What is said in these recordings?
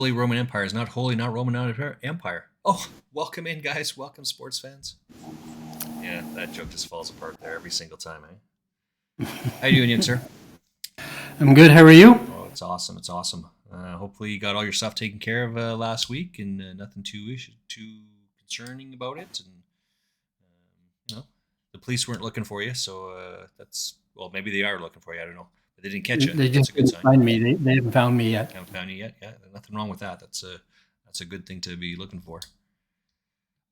Holy Roman Empire is not holy, not Roman Empire. Oh, welcome in, guys. Welcome, sports fans. Yeah, that joke just falls apart there every single time, eh? How you doing, young sir? I'm good. How are you? Oh, it's awesome. It's awesome. Hopefully, you got all your stuff taken care of last week, and nothing too concerning about it. And the police weren't looking for you, so that's well, maybe they are looking for you. I don't know, but they didn't catch you. They That's just a good didn't sign. find me. They haven't found me yet. Haven't found you yet. Yeah, nothing wrong with that. That's a good thing to be looking for.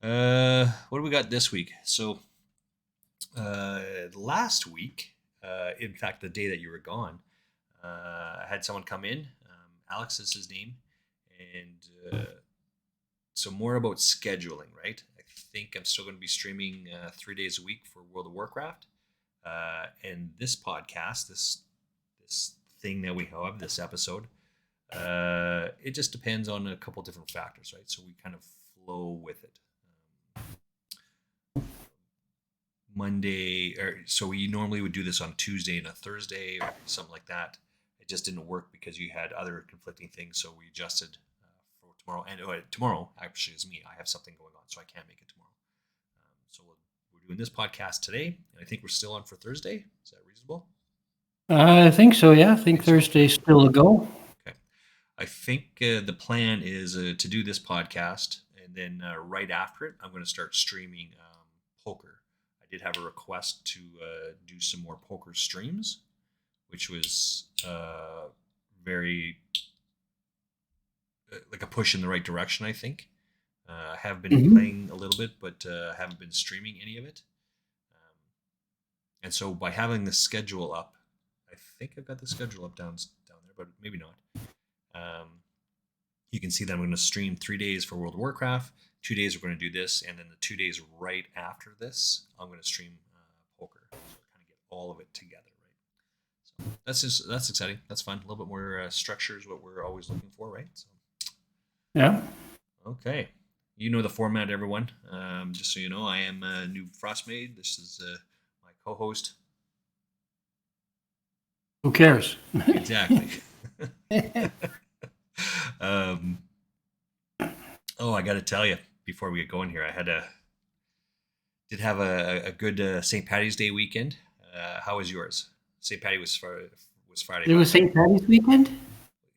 What do we got this week? So last week, in fact, the day that you were gone, I had someone come in. Alex is his name, and so more about scheduling, right? I think I'm still going to be streaming 3 days a week for World of Warcraft, and this podcast, this thing that we have, this episode, it just depends on a couple different factors, right? So we kind of flow with it. Monday, or so we normally would do this on Tuesday and a Thursday or something like that. It just didn't work because you had other conflicting things, so we adjusted for tomorrow. And tomorrow actually is me. I have something going on, so I can't make it tomorrow. So we're doing this podcast today, and I think we're still on for Thursday. Is that reasonable? I think so. Yeah, I think So. Thursday's still a go. Okay. I think the plan is to do this podcast, and then right after it, I'm going to start streaming poker. I did have a request to do some more poker streams, which was very like a push in the right direction, I think. I have been Hmm. playing a little bit, but haven't been streaming any of it. Um, and so by having the schedule up, I think I've got the schedule up down there, but maybe not. Um, you can see that I'm going to stream 3 days for World of Warcraft. 2 days we're going to do this, and then the 2 days right after this, I'm going to stream poker. So kind of get all of it together, right? So that's exciting. That's fun. A little bit more structure is what we're always looking for, right? So Yeah. okay, you know the format, everyone. Just so you know, I am a new Frostmaid. This is my co-host. Who cares? Exactly. um, oh, I got to tell you before we get going here, I did have a good St. Patty's Day weekend. How was yours? St. Patty was Friday, It by was the way. St. Patty's weekend.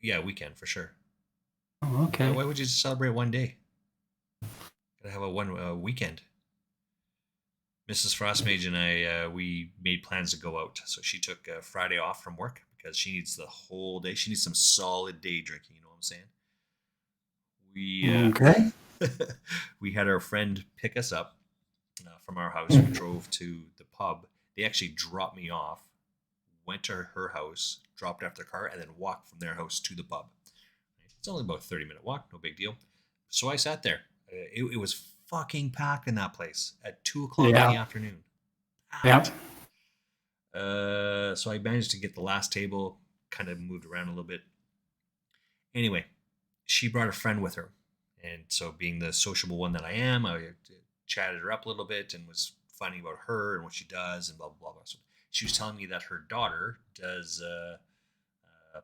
Yeah, weekend for sure. Oh, okay. Why would you just celebrate one day? Gotta have a one weekend. Mrs. Frostmage and I we made plans to go out, so she took Friday off from work because she needs the whole day. She needs some solid day drinking. You know what I'm saying? We Okay. we had our friend pick us up from our house. We drove to the pub. They actually dropped me off, went to her house, dropped off their car, and then walked from their house to the pub. It's only about a 30-minute walk, no big deal. So I sat there. It was fucking packed in that place at 2 o'clock in the Yeah. afternoon. Yeah. Packed. So I managed to get the last table, kind of moved around a little bit. Anyway, she brought a friend with her. And so, being the sociable one that I am, I chatted her up a little bit and was finding about her and what she does and blah, blah, blah. So she was telling me that her daughter does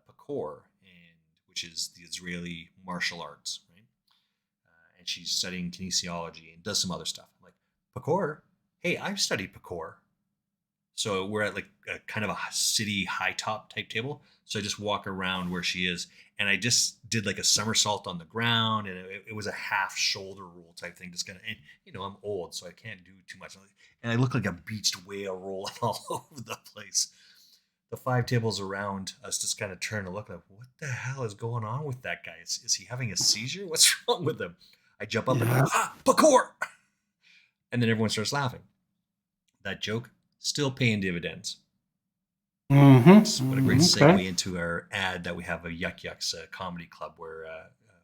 pakor, which is the Israeli martial arts, right? And she's studying kinesiology and does some other stuff. I'm like, pakor? Hey, I've studied pakor. So we're at like a kind of a city high top type table. So I just walk around where she is, and I just did like a somersault on the ground, and it was a half shoulder roll type thing. Just kind of, and I'm old, so I can't do too much. And I look like a beached whale rolling all over the place. The five tables around us just kind of turn to look like, what the hell is going on with that guy? Is he having a seizure? What's wrong with him? I jump up and Yeah. parkour, and then everyone starts laughing. That joke still paying dividends. What a great Okay. segue into our ad that we have a Yuck Yucks comedy club where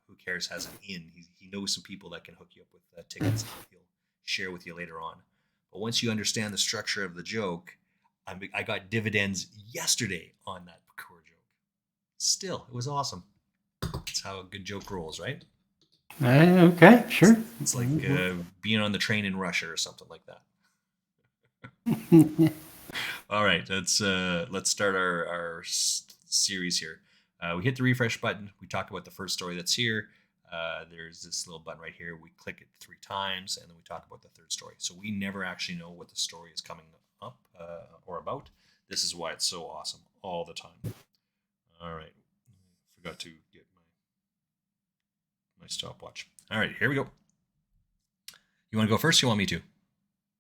Who Cares has an in. He knows some people that can hook you up with tickets that he'll share with you later on. But once you understand the structure of the joke, I got dividends yesterday on that core joke. Still, it was awesome. That's how a good joke rolls, right? Okay. Sure. It's like being on the train in Russia or something like that. All right, let's start our series here. We hit the refresh button. We talk about the first story that's here. There's this little button right here. We click it 3 times, and then we talk about the third story. So we never actually know what the story is coming up or about. This is why it's so awesome all the time. All right. Forgot to get my stopwatch. All right, here we go. You want to go first? Or you want me to?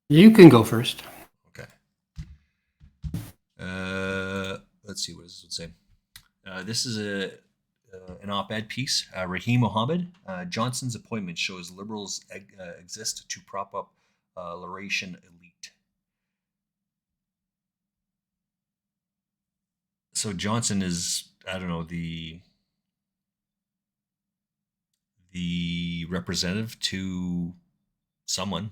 You can go first. Okay. Let's see what does it say. This is an op-ed piece. Raheem Mohammed. Johnson's appointment shows liberals exist to prop up Laurentian elite. So Johnson is, I don't know, the representative to someone.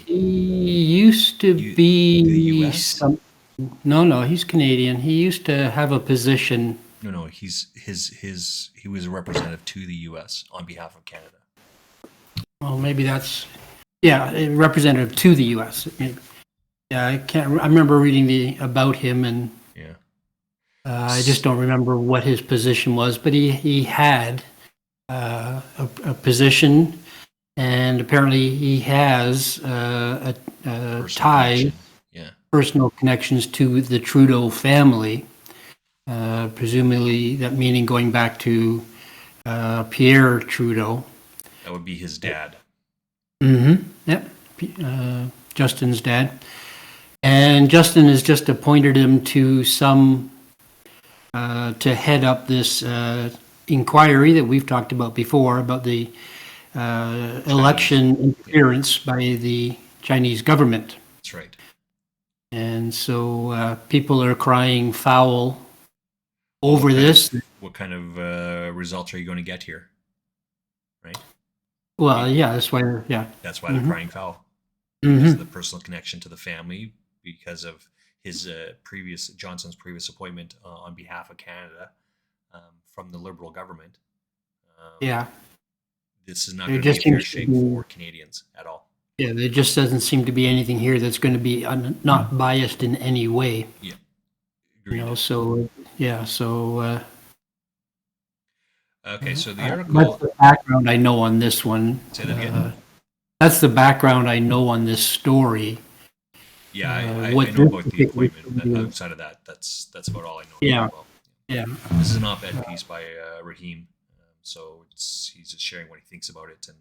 He used to the be US? No, he's Canadian. He used to have a position. No. He was a representative to the U.S. on behalf of Canada. Well, maybe that's a representative to the U.S. Yeah, I can't. I remember reading about him, and Yeah. I just don't remember what his position was. But he had a position, and apparently he has a tie. Yeah. Personal connections to the Trudeau family, presumably that meaning going back to Pierre Trudeau. That would be his dad. Yep. Justin's dad. And Justin has just appointed him to to head up this inquiry that we've talked about before about the election interference by the Chinese government. That's right. And so people are crying foul over this. What kind of results are you going to get here? Right? Well, yeah, that's why. That's why they're crying foul. Mm-hmm. Because of the personal connection to the family, because of his Johnson's previous appointment on behalf of Canada from the Liberal government. This is not going to be a fair shake for Canadians at all. Yeah, there just doesn't seem to be anything here that's going to be not biased in any way. Yeah. Agreed. You know, so okay, so the article. That's the background I know on this one. Say that again. That's the background I know on this story. Yeah, I know about the appointment. Outside of that, that's about all I know. Yeah. Well. Yeah. This is an op-ed piece by Raheem, so he's just sharing what he thinks about it. And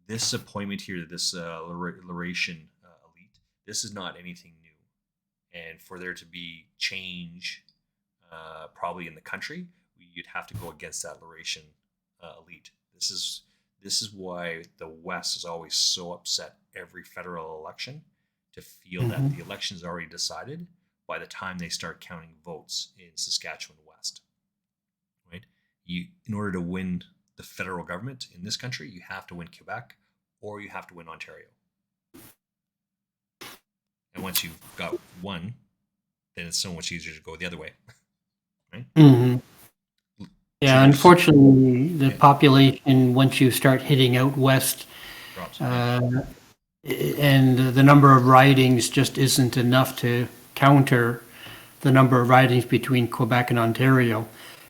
this appointment here, this Laurentian elite, this is not anything new. And for there to be change, probably in the country, you'd have to go against that Laurentian elite. This is why the West is always so upset every federal election to feel that the election is already decided by the time they start counting votes in Saskatchewan West. Right? In order to win the federal government in this country, you have to win Quebec or you have to win Ontario. And once you've got one, then it's so much easier to go the other way. Right? Mm-hmm. Yeah, unfortunately, the population, once you start hitting out west, and the number of ridings just isn't enough to counter the number of ridings between Quebec and Ontario.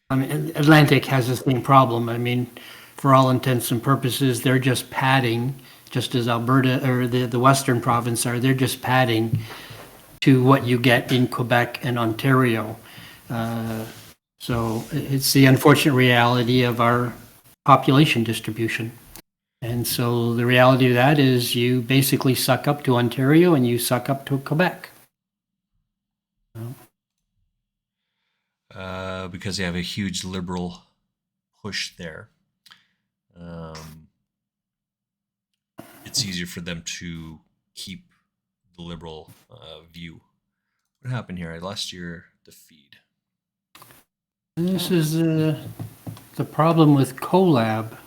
I mean, Atlantic has the same problem. I mean, for all intents and purposes, they're just padding, just as Alberta or the Western province are. They're just padding to what you get in Quebec and Ontario. So it's the unfortunate reality of our population distribution. And so the reality of that is you basically suck up to Ontario and you suck up to Quebec. Because they have a huge liberal push there. It's easier for them to keep the liberal view. What happened here? I lost the feed. And this is the problem with Colab.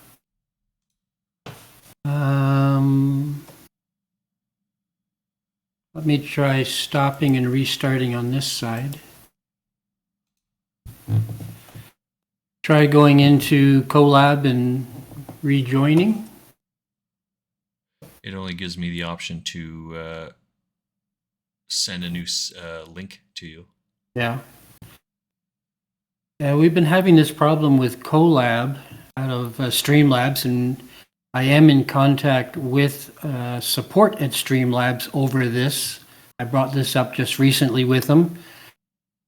Let me try stopping and restarting on this side. Try going into Colab and rejoining. It only gives me the option to send a new link to you. Yeah. We've been having this problem with Colab out of Streamlabs, and I am in contact with support at Streamlabs over this. I brought this up just recently with them.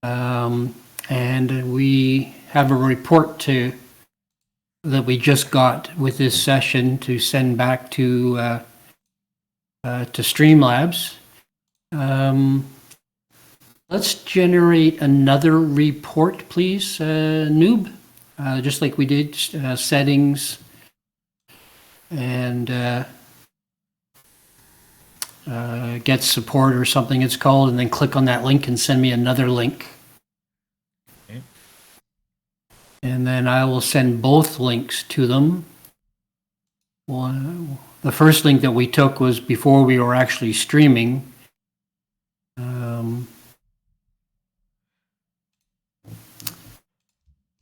And we have a report that we just got with this session to send back to Streamlabs. Let's generate another report, please, Noob. Just like we did, settings and get support or something it's called, and then click on that link and send me another link. Okay. And then I will send both links to them. The first link that we took was before we were actually streaming.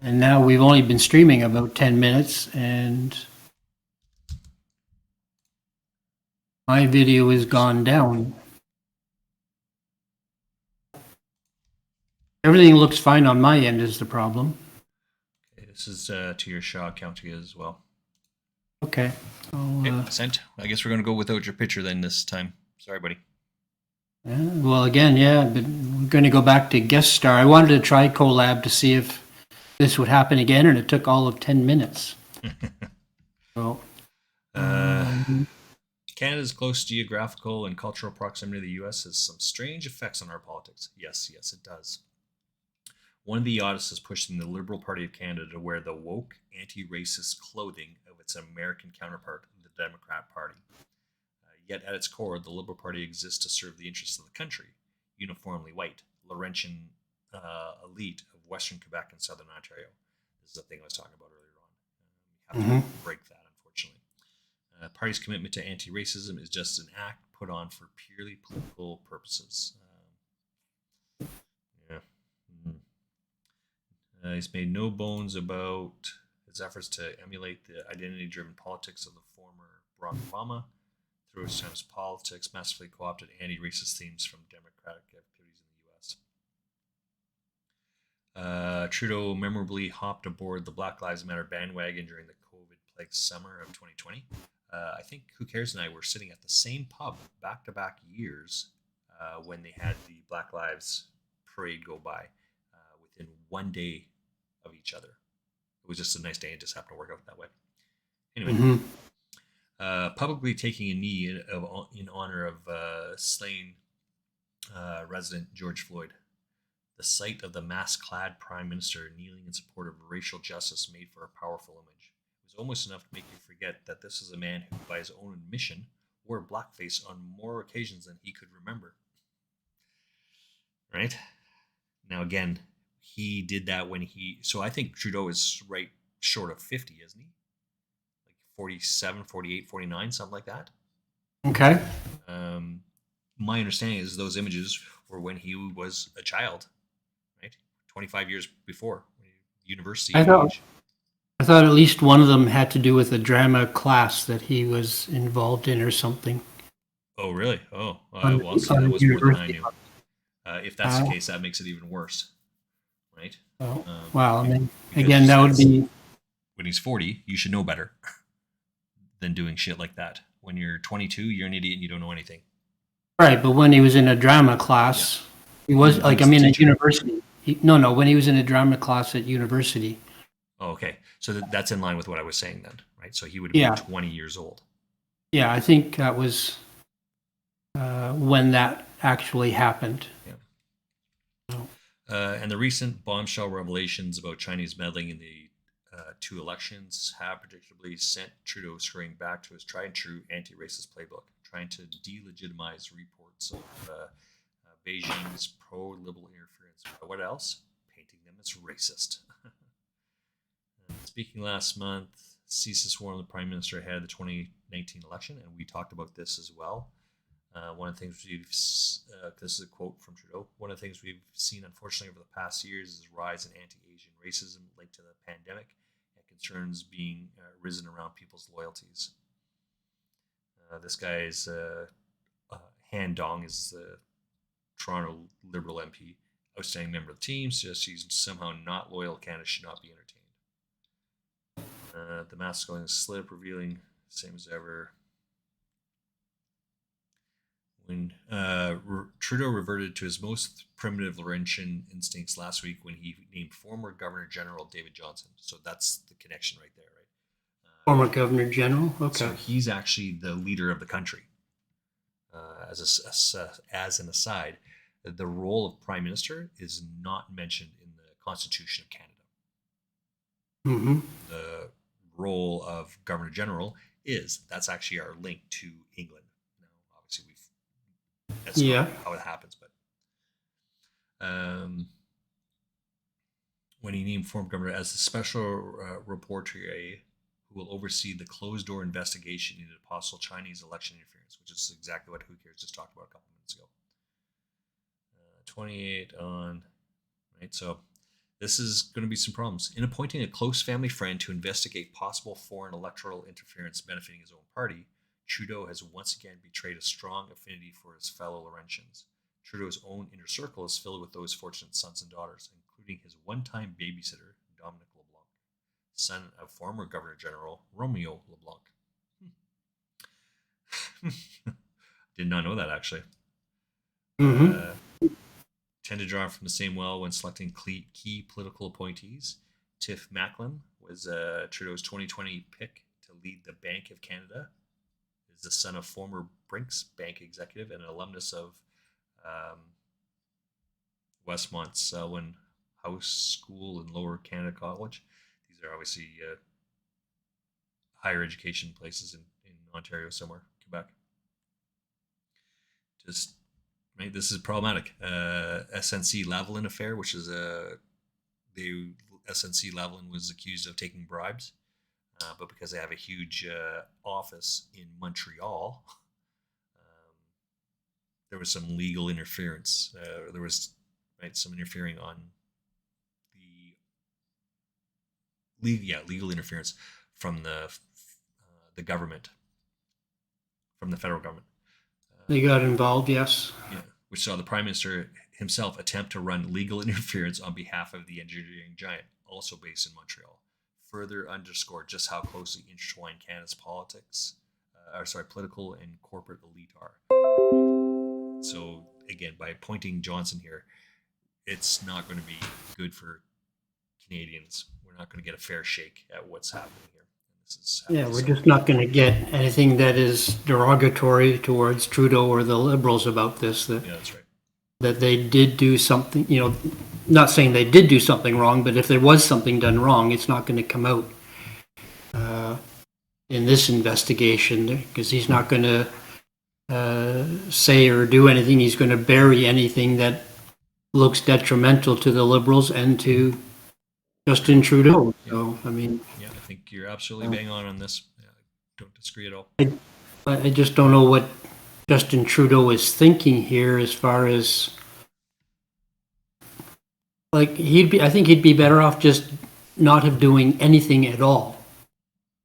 And now we've only been streaming about 10 minutes, and my video has gone down. Everything looks fine on my end is the problem. Okay, this is to your Shaw account as well. Okay. Okay, sent. I guess we're going to go without your picture then this time. Sorry, buddy. Well, again, yeah, but we're going to go back to guest star. I wanted to try Colab to see if this would happen again, and it took all of 10 minutes. So, Canada's close geographical and cultural proximity to the U.S. has some strange effects on our politics. Yes, it does. One of the oddest is pushing the Liberal Party of Canada to wear the woke, anti-racist clothing of its American counterpart, the Democrat Party. Yet at its core, the Liberal Party exists to serve the interests of the country, uniformly white, Laurentian elite of Western Quebec and Southern Ontario. This is the thing I was talking about earlier on. We have to break that, unfortunately. Party's commitment to anti-racism is just an act put on for purely political purposes. He's made no bones about his efforts to emulate the identity-driven politics of the former Barack Obama. Through his times politics, massively co-opted anti-racist themes from Democratic activities in the U.S. Trudeau memorably hopped aboard the Black Lives Matter bandwagon during the COVID-plagued summer of 2020. I think Who Cares and I were sitting at the same pub back-to-back years when they had the Black Lives parade go by within 1 day of each other. It was just a nice day and just happened to work out that way. Anyway, publicly taking a knee in honor of slain resident George Floyd. The sight of the mask-clad Prime Minister kneeling in support of racial justice made for a powerful image. It was almost enough to make you forget that this is a man who, by his own admission, wore blackface on more occasions than he could remember. Right? Now, again, he did that when so I think Trudeau is right short of 50, isn't he? Like 47, 48, 49, something like that. Okay. My understanding is those images were when he was a child, right? 25 years before, university age. I thought at least one of them had to do with a drama class that he was involved in or something. Oh, really? Oh, well, see, that was more than I knew. If that's the case, that makes it even worse, right? Well, I mean, again, that would be... When he's 40, you should know better than doing shit like that. When you're 22, you're an idiot and you don't know anything. Right, but when he was in a drama class, he was, like, I mean, at university. When he was in a drama class at university. Oh, okay. So that's in line with what I was saying then, right? So he would have been 20 years old. Yeah, I think that was when that actually happened. Yeah. And the recent bombshell revelations about Chinese meddling in the two elections have predictably sent Trudeau scurrying back to his tried and true anti-racist playbook, trying to delegitimize reports of Beijing's pro-liberal interference. But what else? Painting them as racist. Speaking last month, CISA swore on the Prime Minister ahead of the 2019 election, and we talked about this as well. One of the things this is a quote from Trudeau, one of the things we've seen, unfortunately, over the past years is a rise in anti-Asian racism linked to the pandemic and concerns being risen around people's loyalties. This guy's Han Dong is the Toronto Liberal MP. Outstanding member of the team suggests he's somehow not loyal. Canada should not be entertained. The mask going slip, revealing same as ever. When Trudeau reverted to his most primitive Laurentian instincts last week when he named former Governor General David Johnston. So that's the connection right there, right? Former Governor General. Okay. So he's actually the leader of the country. As an aside, the role of Prime Minister is not mentioned in the Constitution of Canada. Mm-hmm. The role of Governor General is. That's actually our link to England. Now, obviously, that's not how it happens, but when he named former governor as the special rapporteur who will oversee the closed-door investigation into possible Chinese election interference, which is exactly what Who Cares just talked about a couple minutes ago. 28 on, right? So this is going to be some problems. In appointing a close family friend to investigate possible foreign electoral interference benefiting his own party, Trudeau has once again betrayed a strong affinity for his fellow Laurentians. Trudeau's own inner circle is filled with those fortunate sons and daughters, including his one-time babysitter, Dominic LeBlanc, son of former Governor General Romeo LeBlanc. Did not know that, actually. Mm-hmm. Tend to draw from the same well when selecting key political appointees. Tiff Macklin was Trudeau's 2020 pick to lead the Bank of Canada. Is the son of former Brinks Bank executive and an alumnus of Westmont Selwyn House School and Lower Canada College. These are obviously higher education places in Ontario somewhere, Quebec. Just right, this is problematic. SNC Lavalin affair, which is the SNC Lavalin was accused of taking bribes, but because they have a huge office in Montreal, there was some legal interference. There was some interfering on the legal interference from the government, from the federal government. They got involved, yes. Yeah, which saw the Prime Minister himself attempt to run legal interference on behalf of the engineering giant, also based in Montreal. Further underscored just how closely intertwined Canada's political and corporate elite are. So again, by appointing Johnson here, it's not going to be good for Canadians. We're not going to get a fair shake at what's happening here. We're just not going to get anything that is derogatory towards Trudeau or the Liberals about this. Yeah, that's right. That they did do something, not saying they did do something wrong, but if there was something done wrong, it's not going to come out in this investigation, because he's not going to say or do anything. He's going to bury anything that looks detrimental to the Liberals and to Justin Trudeau. So, I mean... Yeah, I think you're absolutely bang on this. I don't disagree at all. I just don't know what Justin Trudeau is thinking here as far as... I think he'd be better off just not have doing anything at all.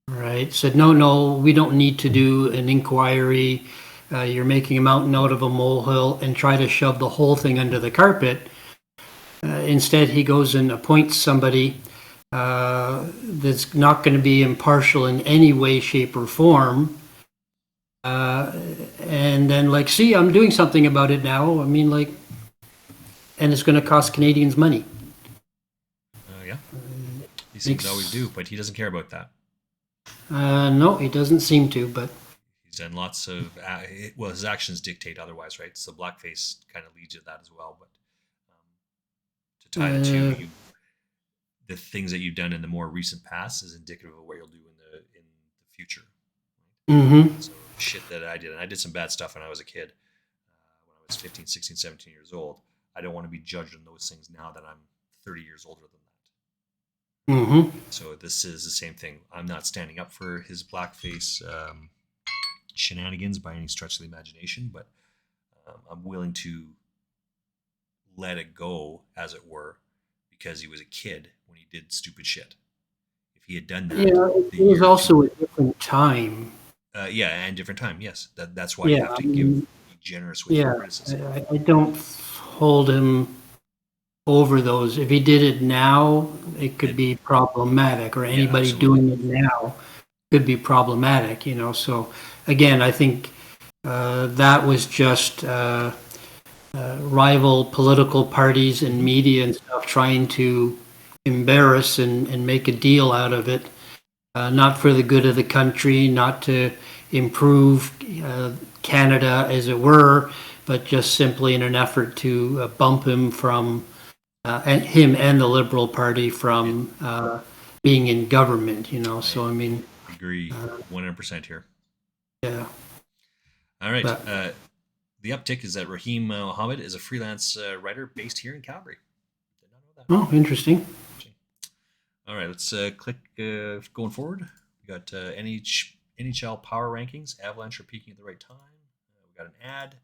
Right? Said, no, we don't need to do an inquiry. You're making a mountain out of a molehill, and try to shove the whole thing under the carpet. Instead, he goes and appoints somebody that's not going to be impartial in any way, shape, or form. And then, see, I'm doing something about it now. I mean, and it's going to cost Canadians money. Yeah. These things always do, but he doesn't care about that. No, he doesn't seem to, but... He's done lots of... his actions dictate otherwise, right? So blackface kind of leads to that as well, but to tie the two, the things that you've done in the more recent past is indicative of what you'll do in the future. Right? Mm-hmm. So shit that I did, and I did some bad stuff when I was a kid, when I was 15, 16, 17 years old. I don't want to be judged on those things now that I'm 30 years older than that. Mm-hmm. So this is the same thing. I'm not standing up for his blackface shenanigans by any stretch of the imagination, but I'm willing to let it go, as it were, because he was a kid when he did stupid shit. If he had done that... Yeah, it was also a different time. And different time, yes. That's why you have to be generous with your criticism. I don't hold him over those. If he did it now, it could be problematic, or Yeah, anybody absolutely. doing it now could be problematic, you know. So again, I think that was just rival political parties and Mhm. media and stuff trying to embarrass and make a deal out of it, not for the good of the country, not to improve Canada, as it were, but just simply in an effort to bump him from and him and the Liberal Party Yeah, from being in government, you know. I So I mean, agree 100% here. yeah, All right. but The uptick is that Raheem Mohammed is a freelance writer based here in Calgary. Did not know that. oh, interesting. Actually. All right, let's click going forward. We got NHL power rankings. Avalanche are peaking at the right time. We got an ad,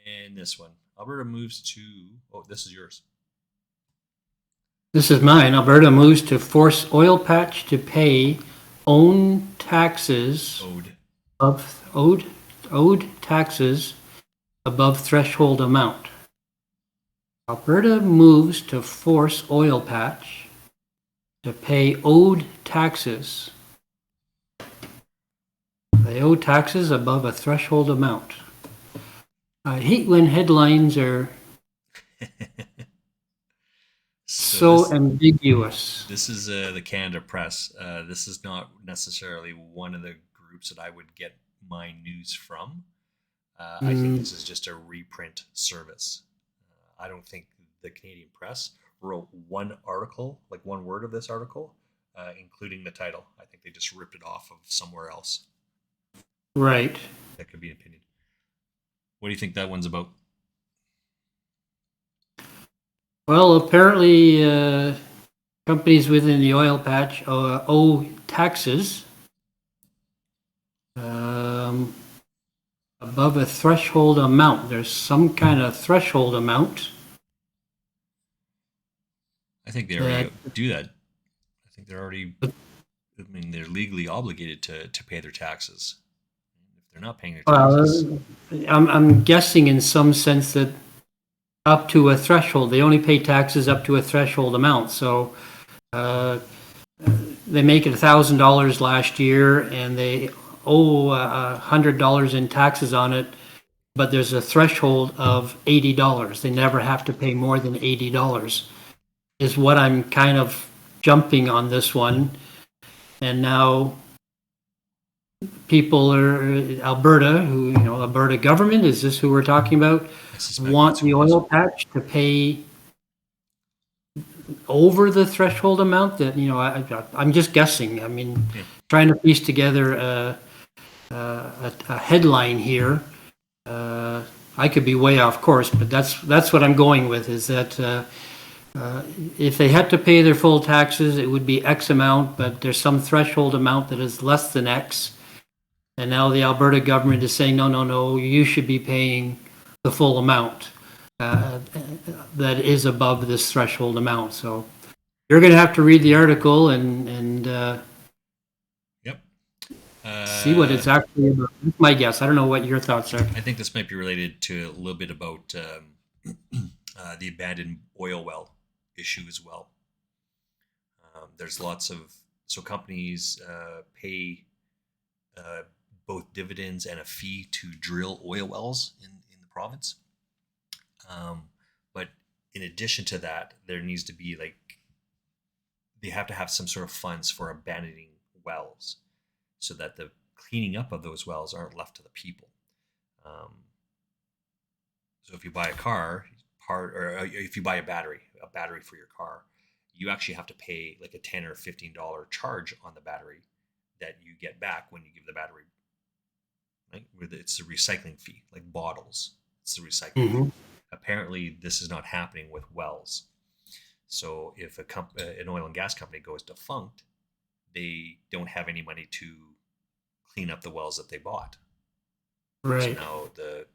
and this one. Alberta moves to. Oh, this is yours. This is mine. Alberta moves to force oil patch to pay own taxes Ode. of owed taxes above threshold amount. Alberta moves to force oil patch to pay owed taxes. They owe taxes above a threshold amount. I hate when headlines are So so this ambiguous. this is the Canada Press. This is not necessarily one of the groups that I would get my news from. I think Mm, this is just a reprint service. I don't think the Canadian Press wrote one article, like one word of this article, including the title. I think they just ripped it off of somewhere else. right. That could be an opinion. What do you think that one's about? Well, apparently, companies within the oil patch owe taxes um, above a threshold amount. There's some kind of threshold amount I think they that, already do that. I think they're already. I mean, they're legally obligated to pay their taxes. If they're not paying their taxes, well, I'm guessing in some sense that up to a threshold, they only pay taxes up to a threshold amount. So uh, they make it $1,000 last year, and they owe $100 in taxes on it, but there's a threshold of $80. They never have to pay more than $80, is what I'm kind of jumping on this one. And now people are Alberta, who, you know, Alberta government, is this who we're talking about? I suspect that's Want who the it is. oil patch to pay over the threshold amount that, you know, I'm just guessing. I mean, Yeah. trying to piece together a headline here. Uh, I could be way off course, but that's what I'm going with, is that if they had to pay their full taxes, it would be X amount, but there's some threshold amount that is less than X. And now the Alberta government is saying, no, no, no, you should be paying the full amount uh, that is above this threshold amount. So you're going to have to read the article and Yep. see what Uh, it's actually about. That's my guess. I don't know what your thoughts are. I think this might be related to a little bit about the abandoned oil well issue as well. There's lots of companies pay uh, both dividends and a fee to drill oil wells in the province. But in addition to that, there needs to be like they have to have some sort of funds for abandoning wells, so that the cleaning up of those wells aren't left to the people. Um, so if you buy a car, if you buy a battery for your car, you actually have to pay like a $10 or $15 charge on the battery that you get back when you give the battery. Right, it's a recycling fee, like bottles. It's the recycling fee. Mm-hmm. Apparently, this is not happening with wells. So if an oil and gas company goes defunct, they don't have any money to clean up the wells that they bought. So Right. now the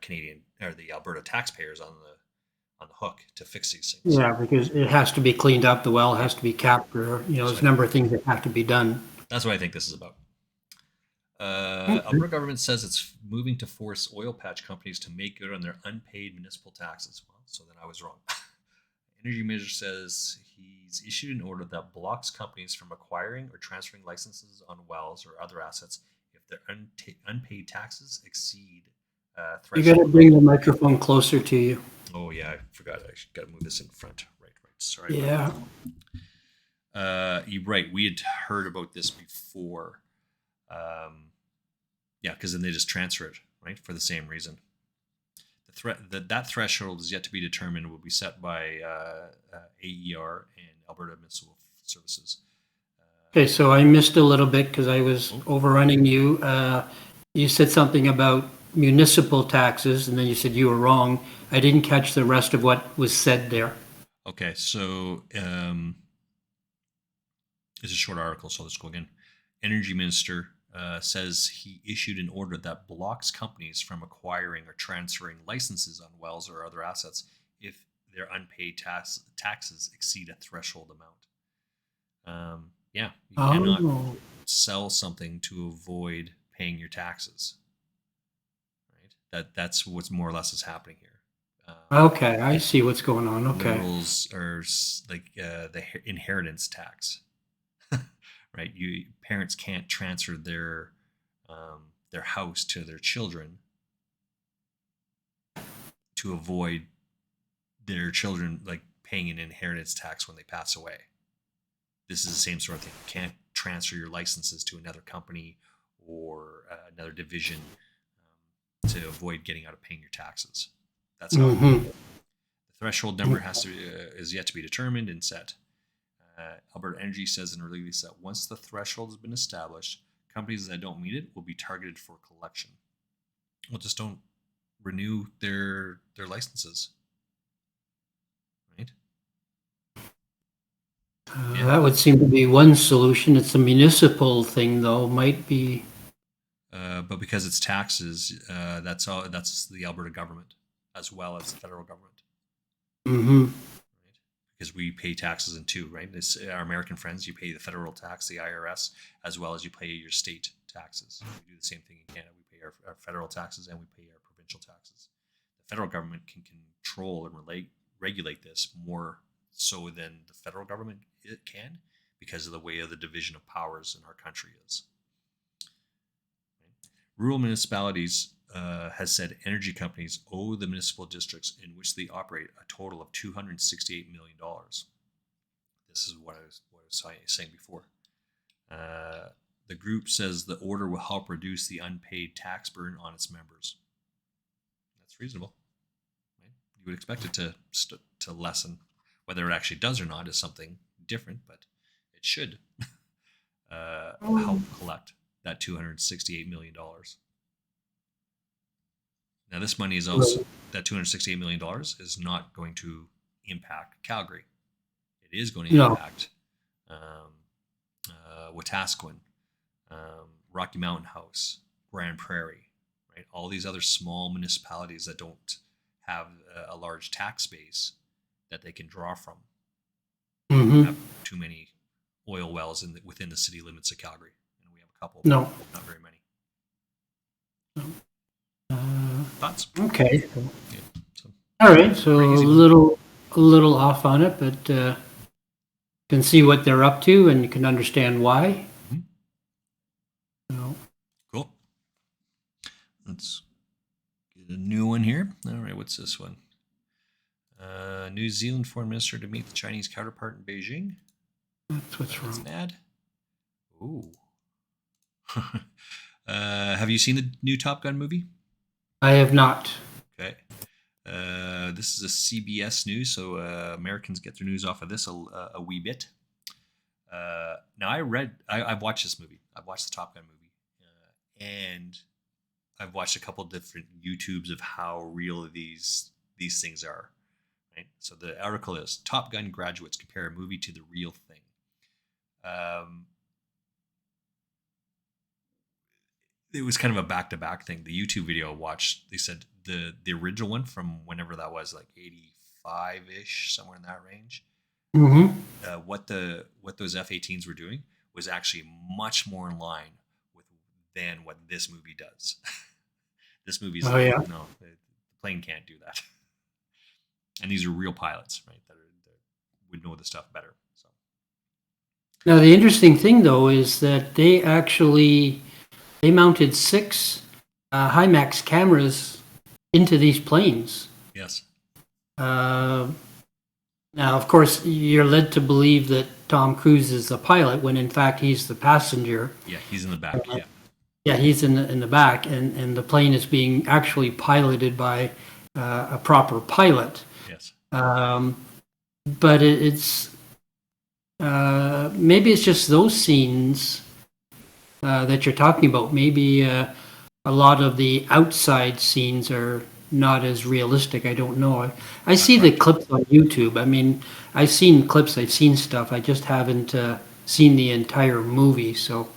Canadian or the Alberta taxpayers on the hook to fix these things. Yeah, because it has to be cleaned up. The well Yeah. has to be capped, or, you know, So there's a number of things that have to be done. that's what I think this is about. Okay. Alberta government says it's moving to force oil patch companies to make good on their unpaid municipal taxes. Well, so then I was wrong. Energy Minister says he's issued an order that blocks companies from acquiring or transferring licenses on wells or other assets if their unpaid taxes exceed You got to threshold. bring the microphone closer to you. Oh yeah, I forgot. I got to move this in front. Right. Sorry about Yeah. that. You're right. We had heard about this before. Yeah, because then they just transfer it, right, for the same reason. That threshold is yet to be determined. Will be set by AER and Alberta Municipal Services. Okay, so I missed a little bit because I was overrunning you. You said something about municipal taxes, and then you said you were wrong. I didn't catch the rest of what was said there. Okay, so it's a short article, so let's go again. Energy Minister says he issued an order that blocks companies from acquiring or transferring licenses on wells or other assets if their unpaid taxes exceed a threshold amount. Yeah, you cannot Oh, sell something to avoid paying your taxes. Right. That's what's more or less is happening here. okay. I see what's going on. The Okay. rules are like the inheritance tax. Right, you parents can't transfer their house to their children to avoid their children like paying an inheritance tax when they pass away. This is the same sort of thing. You can't transfer your licenses to another company or another division to avoid getting out of paying your taxes. That's how Mm-hmm. the threshold number is yet to be determined and set. Alberta Energy says in a release that once the threshold has been established, companies that don't meet it will be targeted for collection. Well, just don't renew their licenses, right? Yeah. That would seem to be one solution. It's a municipal thing, though. Might be. But because it's taxes, that's all. That's the Alberta government as well as the federal government. Mm-hmm. Right? Because we pay taxes in two, right? This, our American friends, you pay the federal tax, the IRS, as well as you pay your state taxes. We do the same thing in Canada. We pay our federal taxes and we pay our provincial taxes. The federal government can control and regulate this more so than the federal government it can because of the way of the division of powers in our country is. Rural municipalities has said energy companies owe the municipal districts in which they operate a total of $268 million. This is what I was saying before. The group says the order will help reduce the unpaid tax burden on its members. That's reasonable. Right? You would expect it to lessen. Whether it actually does or not is something different, but it should help collect that $268 million. Now, this money is also, that $268 million is not going to impact Calgary. It is going to impact Wetaskiwin, Rocky Mountain House, Grand Prairie, right? All these other small municipalities that don't have a large tax base that they can draw from. Mm-hmm. Have too many oil wells within the city limits of Calgary, and we have a couple. No, not very many. Thoughts? Okay. Yeah, so. All right. So a little off on it, but can see what they're up to, and you can understand why. Mm-hmm. So. Cool. Let's get a new one here. All right, what's this one? New Zealand foreign minister to meet the Chinese counterpart in Beijing. That's what's wrong. Mad. Ooh. Have you seen the new Top Gun movie? I have not. Okay. This is a CBS news, so Americans get their news off of this a wee bit. Now, I've watched this movie. I've watched the Top Gun movie, and I've watched a couple different YouTubes of how real these things are. Right. So the article is Top Gun graduates compare a movie to the real thing. It was kind of a back-to-back thing. The YouTube video I watched, they said the original one from whenever that was, like 85-ish, somewhere in that range. Mm-hmm. What those F-18s were doing was actually much more in line than what this movie does. This movie's no, the plane can't do that. And these are real pilots, right? That are would know the stuff better. So Now, the interesting thing, though, is that they mounted 6 HIMAX cameras into these planes. yes, Uh, Now, of course, you're led to believe that Tom Cruise is the pilot when in fact he's the passenger. yeah, he's in the back. Yeah, Yeah, he's in the back, and the plane is being actually piloted by a proper pilot. yes, Um, but it's maybe it's just those scenes that you're talking about. Maybe a lot of the outside scenes are not as realistic. I don't know. I see the correct. clips on YouTube. I mean, I've seen clips, I've seen stuff. I just haven't seen the entire movie. So,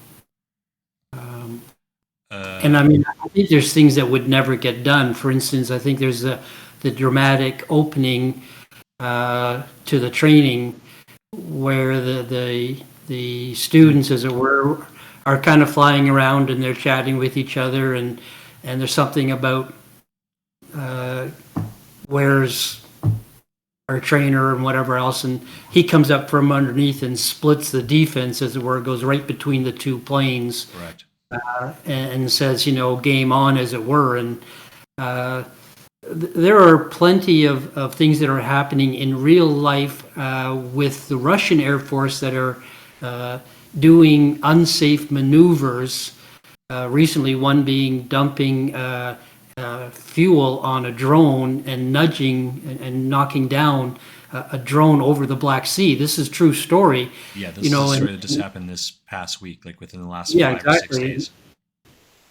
and I Uh, mean, I think there's things that would never get done. For instance, I think there's the dramatic opening to the training where the students, as it were, are kind of flying around and they're chatting with each other, and there's something about uh, where's our trainer and whatever else, and he comes up from underneath and splits the defense, as it were, goes right between the two planes correct. and says, game on, as it were, and uh, there are plenty of things that are happening in real life with the Russian Air Force that are doing unsafe maneuvers. Recently, one being dumping fuel on a drone and nudging and knocking down a drone over the Black Sea. This is true story. Yeah, this You is a know, story and that just happened this past week, like within the last yeah, 5 or 6 exactly. days.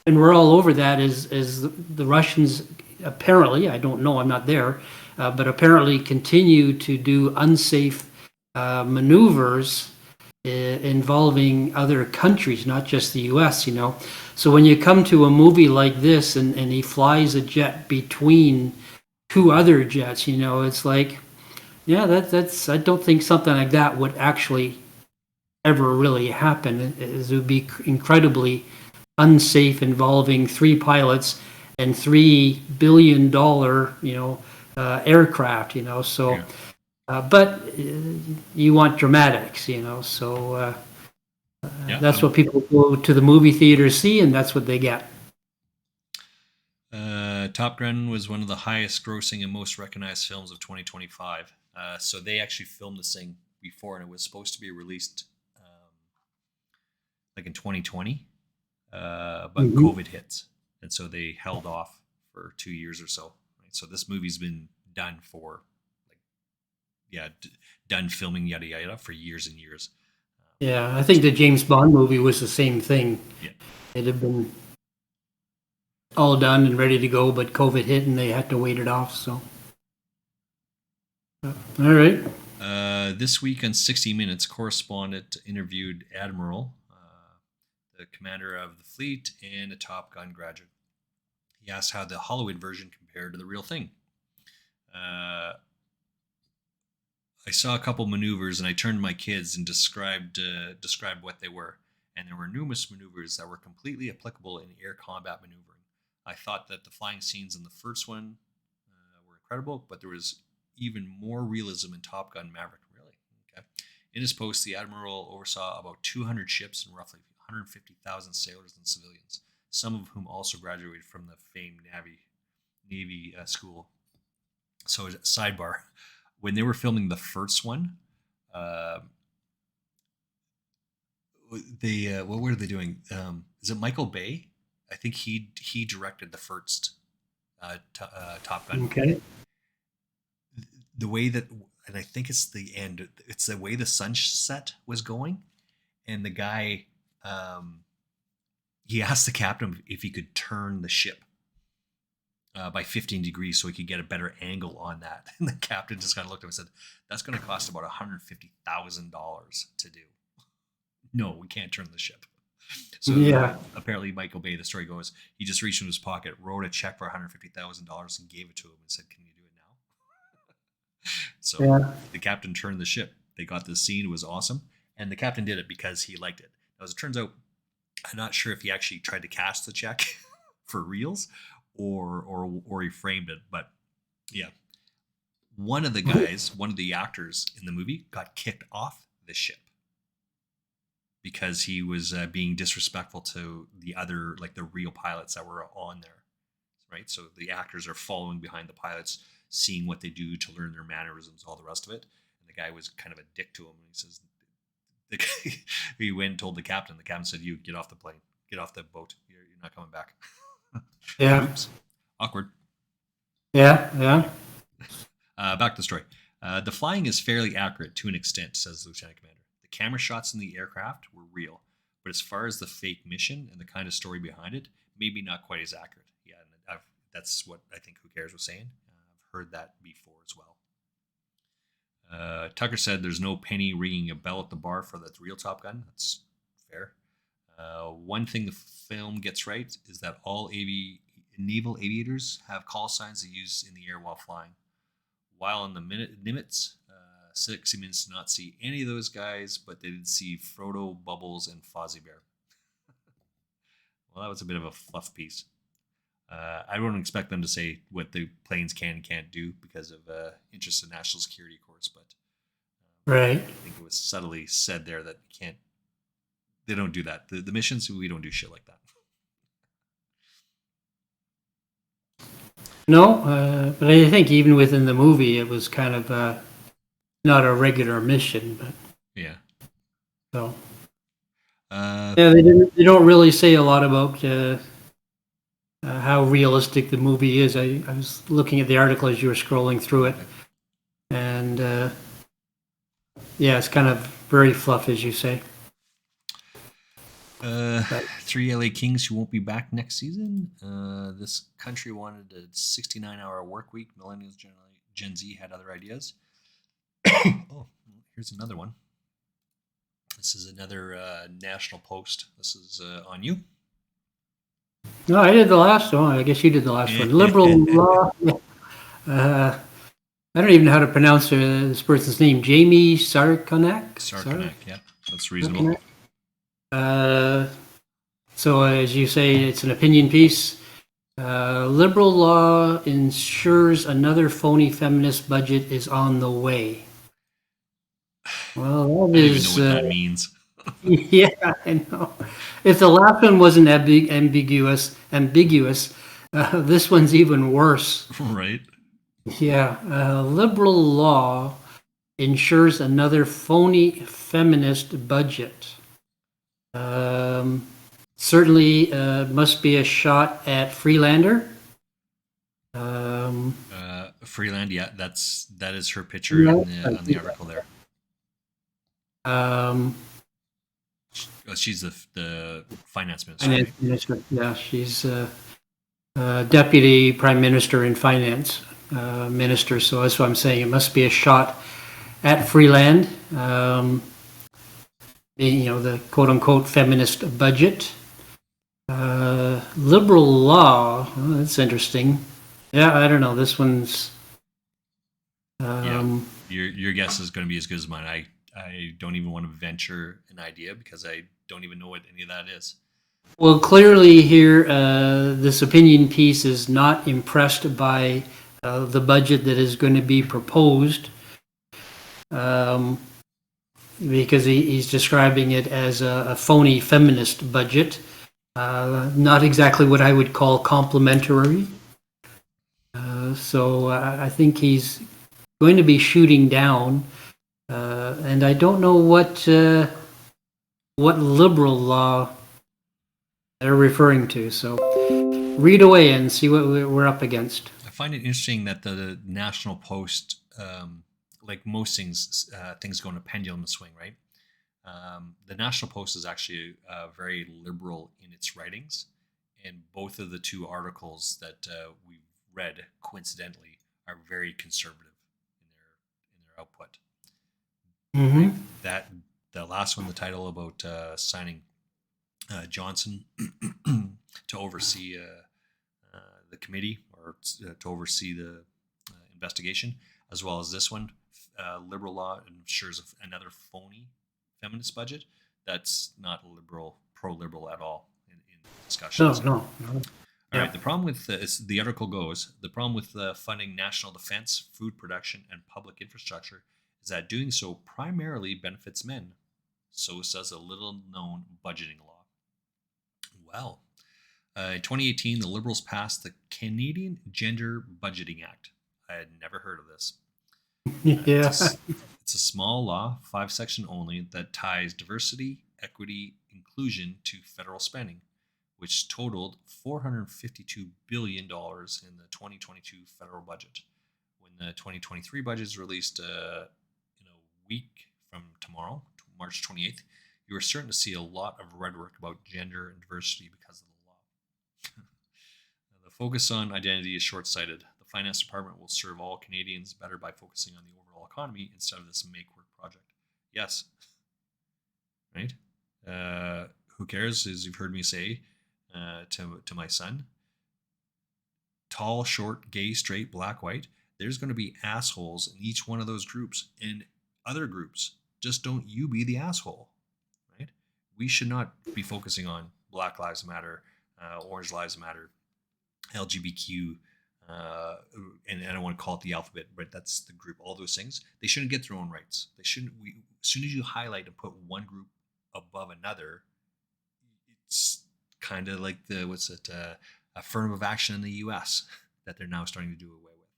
And we're all over that as the Russians apparently, I don't know, I'm not there, but apparently continue to do unsafe maneuvers involving other countries, not just the US. So when you come to a movie like this and he flies a jet between 2 other jets, it's like, yeah, that's, I don't think something like that would actually ever really happen. It would be incredibly unsafe, involving 3 pilots and $3 billion, aircraft. So, Yeah, but you want dramatics, so yeah. that's what people go to the movie theater see, and that's what they get. Top Gun was one of the highest grossing and most recognized films of 2025. So they actually filmed this thing before, and it was supposed to be released like in 2020, but Mhm. COVID hits, and so they held off for 2 years or so. Right? So this movie's been done for, like, yeah, done filming yada yada for years and years. Yeah, I think the James Bond movie was the same thing. Yeah. It had been all done and ready to go, but COVID hit and they had to wait it off. So, all right. This week on 60 Minutes, correspondent interviewed Admiral, the commander of the fleet and a Top Gun graduate. He asked how the Hollywood version compared to the real thing. Uh, I saw a couple maneuvers, and I turned to my kids and described what they were. And there were numerous maneuvers that were completely applicable in air combat maneuvering. I thought that the flying scenes in the first one were incredible, but there was even more realism in Top Gun Maverick. Really? Okay. In his post, the admiral oversaw about 200 ships and roughly 150,000 sailors and civilians, some of whom also graduated from the famed Navy school. So, sidebar: when they were filming the first one, uh, they what were they doing? Is it Michael Bay? I think he directed the first Top Gun movie. Okay. The way that, and I think it's the end. It's the way the sunset was going, and the guy, he asked the captain if he could turn the ship by 15 degrees so he could get a better angle on that. And the captain just kind of looked at him and said, "That's going to cost about $150,000 to do. No, we can't turn the ship." So Yeah. apparently, Michael Bay, the story goes, he just reached in his pocket, wrote a check for $150,000, and gave it to him and said, "Can you do it now?" So Yeah. the captain turned the ship. They got the scene; it was awesome, and the captain did it because he liked it. Now, as it turns out, I'm not sure if he actually tried to cash the check for reals or he framed it, but yeah. one of the guys, one of the actors in the movie, got kicked off the ship because he was being disrespectful to the other, like the real pilots that were on there, right? So the actors are following behind the pilots, seeing what they do to learn their mannerisms, all the rest of it. And the guy was kind of a dick to him. And he says, the guy, he went and told the captain. The captain said, "You get off the plane, get off the boat. You're not coming back." Yeah. Oops, awkward. Yeah. Yeah. Back to the story. The flying is fairly accurate to an extent, says the lieutenant commander. The camera shots in the aircraft were real, but as far as the fake mission and the kind of story behind it, maybe not quite as accurate. Yeah, and that's what I think Who Cares was saying. I've heard that before as well. Tucker said there's no penny ringing a bell at the bar for that real Top Gun. That's fair. One thing the film gets right is that all naval aviators have call signs they use in the air while flying. While on the Nimitz, 60 Minutes did not see any of those guys, but they did see Frodo, Bubbles, and Fozzie Bear. Well, that was a bit of a fluff piece. I don't expect them to say what the planes can and can't do because of interest in national security, of course, but Right. I think it was subtly said there that you can't. They don't do that. The missions, we don't do shit like that. No, but I think even within the movie, it was kind of not a regular mission. But Yeah. so yeah, they don't really say a lot about how realistic the movie is. I was looking at the article as you were scrolling through it, and yeah, it's kind of very fluff, as you say. 3 LA Kings who won't be back next season. This country wanted a 69-hour work week. Millennials, generally, Gen Z had other ideas. Oh, here's another one. This is another National Post. This is on you. No, I did the last one. I guess you did the last one. Liberal law. I don't even know how to pronounce this person's name. Jamie Sarkonak? Sarkonak, yeah. That's reasonable. So, as you say, it's an opinion piece. Liberal law ensures another phony feminist budget is on the way. Well, that is. I don't even know what that means. Yeah, I know. If the last one wasn't ambiguous, this one's even worse. Right. Yeah, liberal law ensures another phony feminist budget. Certainly must be a shot at Freelander. Freeland, yeah, that is her picture on the article there. She's the finance minister. Finance minister, yeah, she's deputy prime minister and finance minister. So that's what I'm saying. It must be a shot at Freeland. The quote unquote feminist budget. Liberal law. Oh, that's interesting. Yeah, I don't know. This one's. Your guess is going to be as good as mine. I don't even want to venture an idea because I don't even know what any of that is. Well, clearly here, this opinion piece is not impressed by the budget that is going to be proposed, because he's describing it as a phony feminist budget. Not exactly what I would call complimentary. So I think he's going to be shooting down, and I don't know what liberal law they're referring to. So read away and see what we're up against. I find it interesting that the National Post, like most things go in a pendulum swing, right? The National Post is actually very liberal in its writings, and both of the two articles that we've read, coincidentally, are very conservative in their output. Mm-hmm. That the last one, the title about signing Johnson to oversee the committee or to oversee the investigation, as well as this one, liberal law ensures another phony feminist budget. That's not pro-liberal at all in discussions. No. All All right. Yep. The problem with the article goes, the problem with funding national defense, food production, and public infrastructure is that doing so primarily benefits men. So says a little-known budgeting law. Well, in 2018, the Liberals passed the Canadian Gender Budgeting Act. I had never heard of this. Yeah. It's a small law, 5-section only, that ties diversity, equity, inclusion to federal spending, which totaled $452 billion in the 2022 federal budget. When the 2023 budget is released in a week from tomorrow, March 28th, you are certain to see a lot of rhetoric about gender and diversity because of the law. The focus on identity is short-sighted. The finance department will serve all Canadians better by focusing on the overall economy instead of this make work project. Yes. Right? Who cares, as you've heard me say to my son, tall, short, gay, straight, black, white, there's going to be assholes in each one of those groups and other groups. Just don't you be the asshole, right? We should not be focusing on Black Lives Matter, Orange Lives Matter, LGBTQ, and I don't want to call it the alphabet, but that's the group. All those things, they shouldn't get their own rights. They shouldn't. As soon as you highlight and put one group above another, it's kind of like affirmative action in the U.S. that they're now starting to do away with.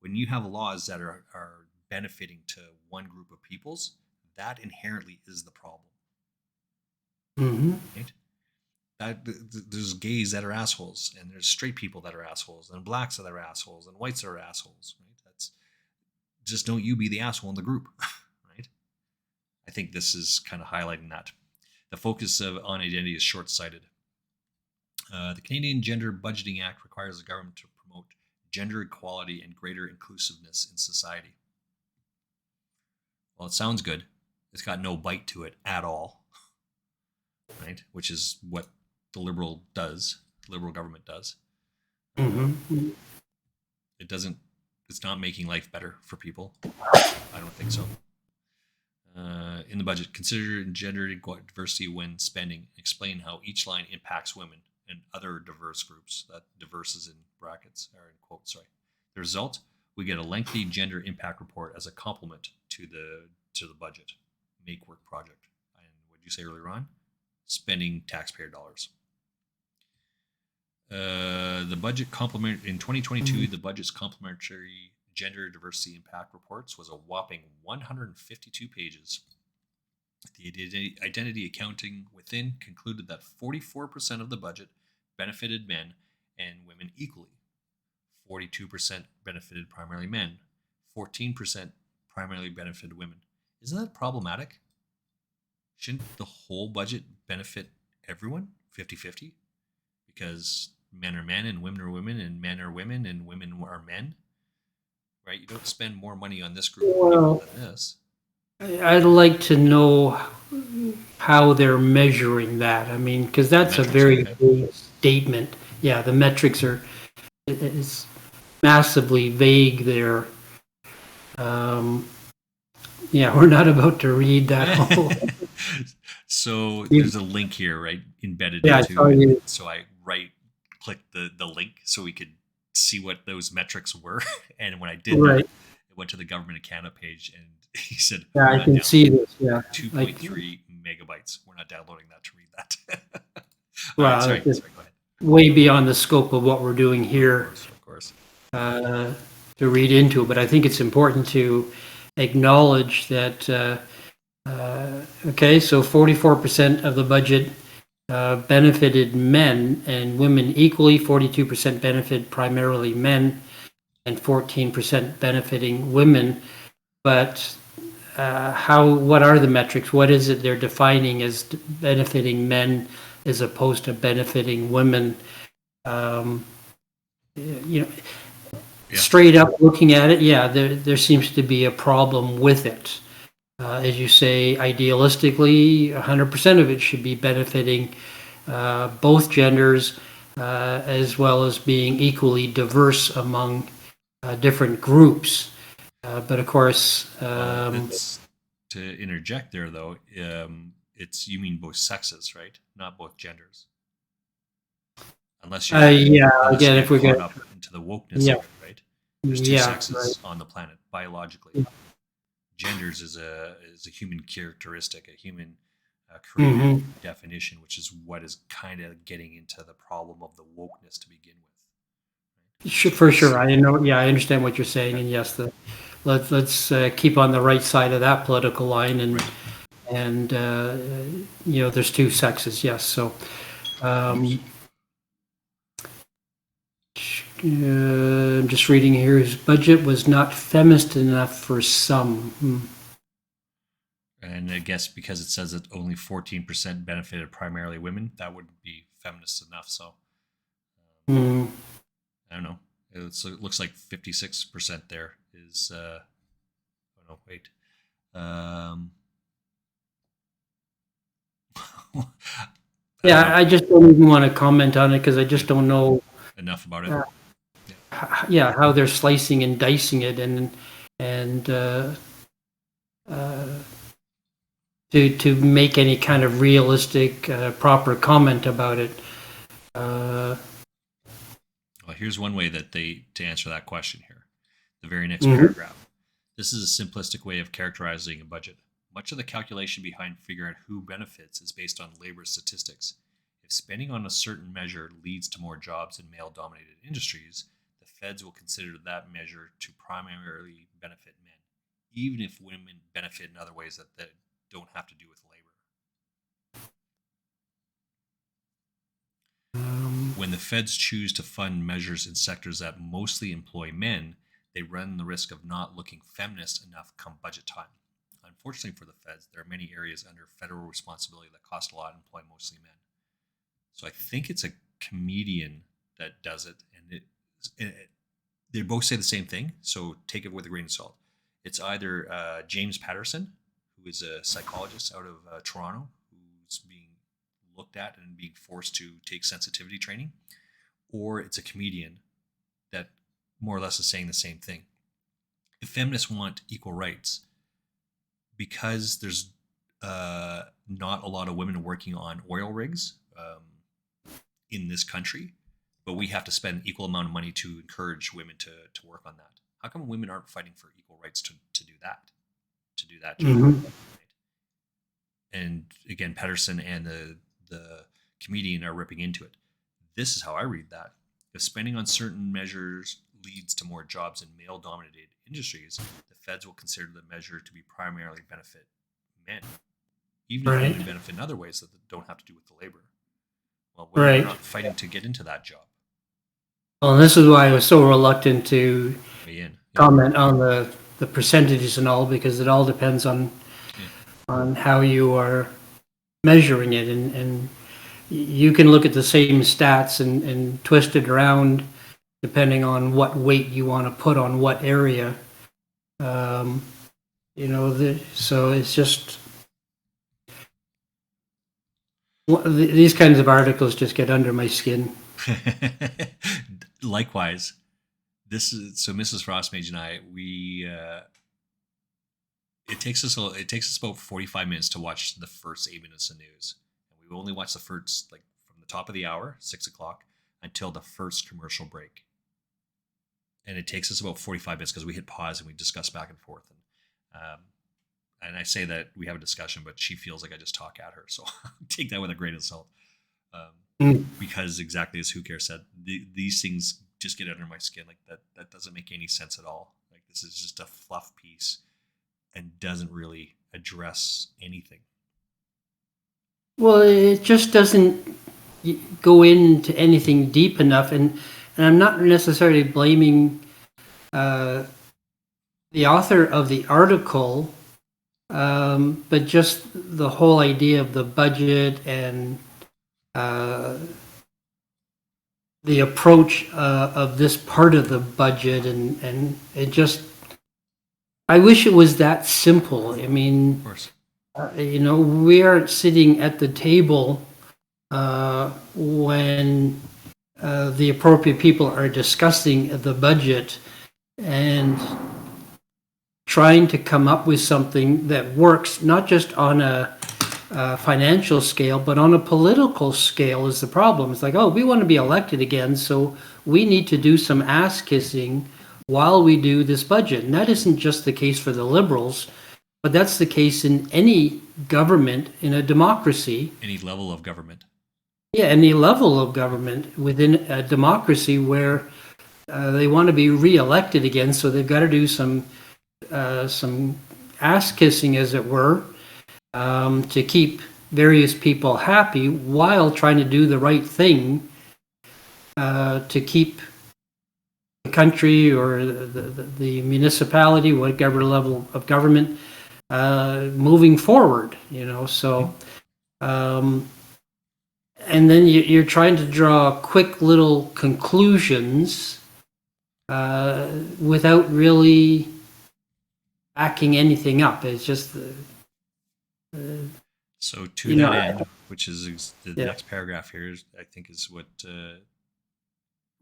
When you have laws that are benefiting to one group of peoples, that inherently is the problem. Mm-hmm. Right? There's gays that are assholes, and there's straight people that are assholes, and blacks that are assholes, and whites that are assholes. Right? That's just, don't you be the asshole in the group, right? I think this is kind of highlighting that. The focus on identity is short-sighted. The Canadian Gender Budgeting Act requires the government to promote gender equality and greater inclusiveness in society. Well, it sounds good. It's got no bite to it at all, right? Which is what the Liberal government does. Mm-hmm. It's not making life better for people. I don't think so. In the budget, consider gender diversity when spending. Explain how each line impacts women and other diverse groups. That diverse is in brackets, or in quotes, sorry. The result, we get a lengthy gender impact report as a complement to the budget. Make work project. And what did you say earlier on? Spending taxpayer dollars. The budget complement in 2022, the budget's complementary gender diversity impact reports was a whopping 152 pages. The identity accounting within concluded that 44% of the budget benefited men and women equally. 42% benefited primarily men. 14% primarily benefited women. Isn't that problematic? Shouldn't the whole budget benefit everyone 50-50? Because men are men and women are women and men are women and women are men, right? You don't spend more money on this group of people than this. I'd like to know how they're measuring that. I mean, because that's a very vague statement. Yeah, the metrics it's massively vague there. Yeah, we're not about to read that whole. So there's a link here, right, embedded Yeah, into it. So I click the link so we could see what those metrics were. And when I did that, it went to the Government of Canada page, and he said, "Yeah, I can see this. Yeah, 2.3 megabytes. We're not downloading that to read that." Well, sorry, go ahead. Way beyond the scope of what we're doing here. Of course. To read into it, but I think it's important to acknowledge that. Okay, so 44% of the budget benefited men and women equally. 42% benefited primarily men, and 14% benefiting women. But what are the metrics? What is it they're defining as benefiting men as opposed to benefiting women? Straight up looking at it, yeah, there seems to be a problem with it. As you say, idealistically, 100% of it should be benefiting both genders, as well as being equally diverse among different groups. But of course, to interject there, though, you mean both sexes, right? Not both genders. unless you're Yeah, unless you again, if get we caught get, up into the wokeness yeah, of it, right? There's two yeah, right. sexes on the planet biologically. Yeah. Genders is a human characteristic, a human created Hmm. definition, which is what is kind of getting into the problem of the wokeness to begin with. Right? Sure, for Because sure. I know. Yeah, I understand what you're saying, yeah, and yes, let's keep on the right side of that political line, right. and there's two sexes. Yes, so. Um, I'm just reading here. His budget was not feminist enough for some. And I guess because it says that only 14% benefited primarily women, that wouldn't be feminist enough. So Hmm. I don't know. It looks like 56% there is. Oh no, wait. Um, I don't know. Yeah, I just don't even want to comment on it because I Yeah, just don't know. enough about it. Uh, Yeah. yeah, how they're slicing and dicing it, and uh, to make any kind of realistic, proper comment about it. Uh, Well, here's one way that they to answer that question here. The very next mhm. paragraph. This is a simplistic way of characterizing a budget. Much of the calculation behind figuring out who benefits is based on labor statistics. If spending on a certain measure leads to more jobs in male dominated industries, the feds will consider that measure to primarily benefit men, even if women benefit in other ways that don't have to do with labor. When the feds choose to fund measures in sectors that mostly employ men, they run the risk of not looking feminist enough come budget time. Unfortunately for the feds, there are many areas under federal responsibility that cost a lot and employ mostly men. So I think it's a comedian that does it, and they both say the same thing. So take it with a grain of salt. It's either James Patterson, who is a psychologist out of Toronto, who's being looked at and being forced to take sensitivity training, or it's a comedian that more or less is saying the same thing. If feminists want equal rights, because there's not a lot of women working on oil rigs in this country, but we have to spend an equal amount of money to encourage women to work on that. How come women aren't fighting for equal rights to do that, to do that job? Mhm. Right? And again, Pedersen and the comedian are ripping into it. This is how I read that. If spending on certain measures leads to more jobs in male dominated industries, the feds will consider the measure to be primarily benefit men, even if Right, women benefit in other ways that don't have to do with the labor. Well, women are right. not fighting to get into that job. Well, this is why I was so reluctant to Way in. Yeah. comment on the percentages and all, because it all depends Yeah. on how you are measuring it, and you can look at the same stats and twist it around depending on what weight you want to put on what area. Um, so it's just these kinds of articles just get under my skin. Likewise, this is so Mrs. Frostmage and I, we it takes us about 45 minutes to watch the first 8 minutes of news. And we only watch the first, like, from the top of the hour, 6 o'clock, until the first commercial break. And it takes us about 45 minutes because we hit pause and we discuss back and forth. And I say that we have a discussion, but she feels like I just talk at her. So take that with a grain of salt. Mm. Because exactly as Who Cares said, these things just get under my skin. Like that doesn't make any sense at all. Like this is just a fluff piece and doesn't really address anything. Well, it just doesn't go into anything deep enough, and I'm not necessarily blaming uh, the author of the article, but just the whole idea of the budget and uh, the approach of this part of the budget, and it just, I wish it was that simple. I Of mean, course. we aren't sitting at the table when the appropriate people are discussing the budget and trying to come up with something that works, not just on a financial scale, but on a political scale is the problem. It's like, oh, we want to be elected again, so we need to do some ass kissing while we do this budget. And that isn't just the case for the Liberals, but that's the case in any government in a democracy. Any level of government. Yeah, any level of government within a democracy where they want to be re-elected again, so they've got to do some ass kissing, as it were, to keep various people happy while trying to do the right thing to keep the country or the municipality, whatever level of government, moving forward. So. And then you're trying to draw quick little conclusions without really backing anything up. It's just so to that end, which is the next paragraph here, I think is what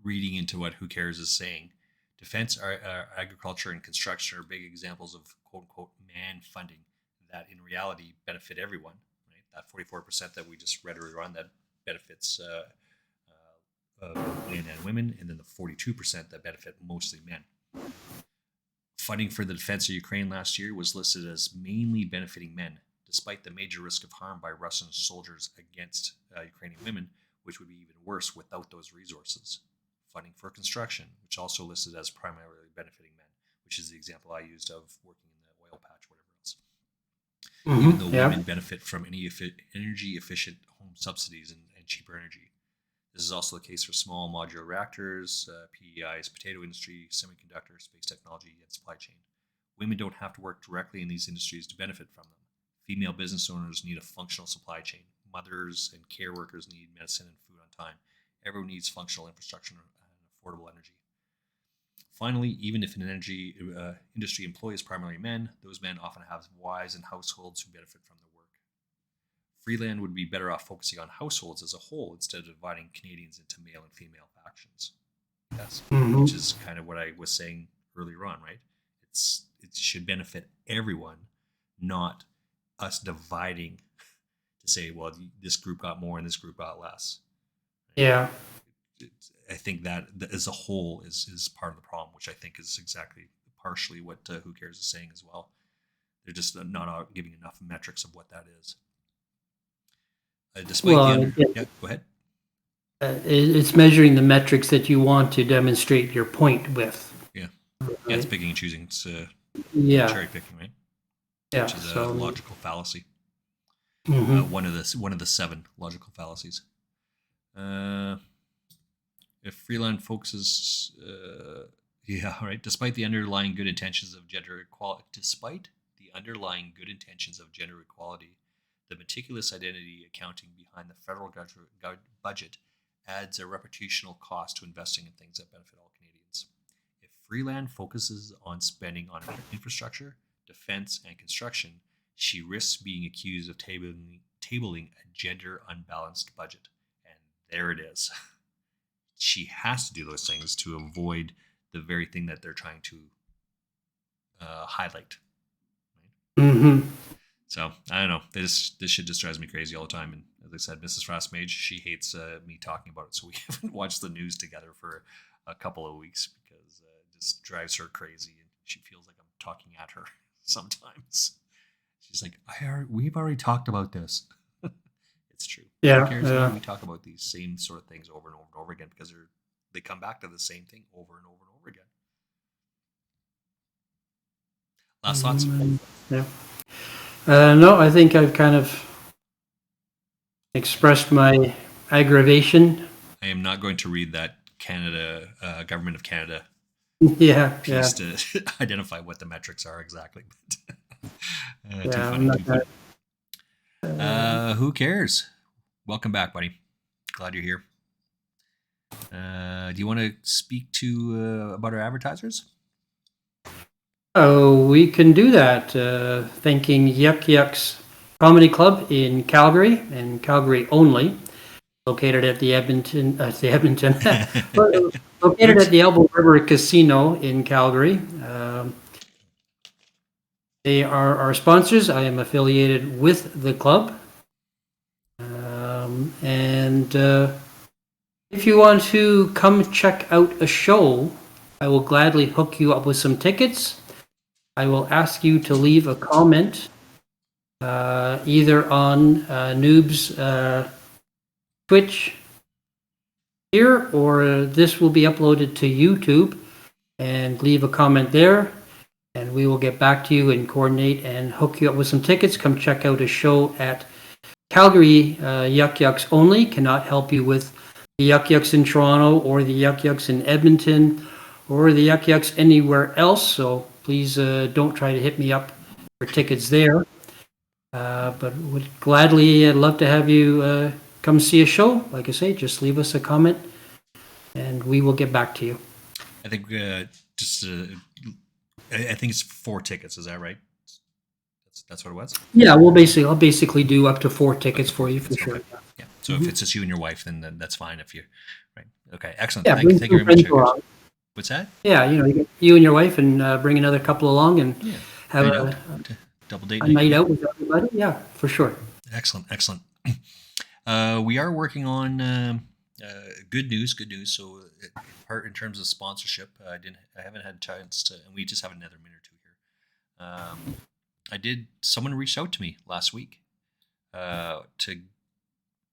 reading into what Who Cares is saying. Defense, agriculture, and construction are big examples of quote unquote man funding that in reality benefit everyone. Right, that 44% that we just read earlier on that benefits men and women, and then the 42% that benefit mostly men. Funding for the defense of Ukraine last year was listed as mainly benefiting men, despite the major risk of harm by Russian soldiers against Ukrainian women, which would be even worse without those resources. Funding for construction, which also listed as primarily benefiting men, which is the example I used of working in the oil patch, whatever else. Even though women benefit from energy-efficient home subsidies and cheaper energy. This is also the case for small modular reactors, PEIs, potato industry, semiconductor, space technology, and supply chain. Women don't have to work directly in these industries to benefit from them. Female business owners need a functional supply chain. Mothers and care workers need medicine and food on time. Everyone needs functional infrastructure and affordable energy. Finally, even if an energy industry employs primarily men, those men often have wives and households who benefit from their work. Freeland would be better off focusing on households as a whole instead of dividing Canadians into male and female factions. Yes, which is kind of what I was saying earlier on, right? It should benefit everyone, not us dividing to say, well, this group got more and this group got less. Yeah. I think that as a whole is part of the problem, which I think is exactly partially what Who Cares is saying as well. They're just not giving enough metrics of what that is. Despite yeah, go ahead. It's measuring the metrics that you want to demonstrate your point with. Yeah, right? Yeah, it's picking and choosing. It's cherry picking, right? Yeah, which is a logical fallacy. One of the 7 logical fallacies. If Freeland focuses, right. Despite the underlying good intentions of gender equality, the meticulous identity accounting behind the federal budget adds a reputational cost to investing in things that benefit all Canadians. If Freeland focuses on spending on infrastructure, defense, and construction, she risks being accused of tabling a gender unbalanced budget. And there it is. She has to do those things to avoid the very thing that they're trying to highlight. Right? So I don't know. This shit just drives me crazy all the time. And as I said, Mrs. Frostmage, she hates me talking about it. So we haven't watched the news together for a couple of weeks because it just drives her crazy, and she feels like I'm talking at her sometimes. She's like, we've already talked about this. It's true. Yeah. We talk about these same sort of things over and over and over again because they come back to the same thing over and over and over again. Last thoughts? Yeah. No, I think I've kind of expressed my aggravation. I am not going to read that Government of Canada piece to identify what the metrics are exactly. Too funny. Who cares? Welcome back, buddy. Glad you're here. Do you want to speak to about our advertisers? Oh, we can do that. Thanking Yuck Yucks Comedy Club in Calgary, and Calgary only, located at the located at the Elbow River Casino in Calgary. They are our sponsors. I am affiliated with the club. And if you want to come check out a show, I will gladly hook you up with some tickets. I will ask you to leave a comment either on Noob's Twitch here, or this will be uploaded to YouTube, and leave a comment there, and we will get back to you and coordinate and hook you up with some tickets. Come check out a show at Calgary. Yuck Yucks only cannot help you with the Yuck Yucks in Toronto or the Yuck Yucks in Edmonton or the Yuck Yucks anywhere else, so please don't try to hit me up for tickets there. But would gladly love to have you come see a show. Like I say, just leave us a comment and we will get back to you. I think I think it's 4 tickets. Is that right? That's what it was. Yeah, I'll basically do up to 4 tickets for you for sure. Yeah. So if it's just you and your wife, then that's fine. If you right. Okay. Excellent. Yeah, Thank you very much. What's that? Yeah, you and your wife, and bring another couple along and have a double date night out with everybody. Yeah, for sure. Excellent. We are working on good news. So part in terms of sponsorship, I haven't had a chance to, and we just have another minute or two here. Someone reached out to me last week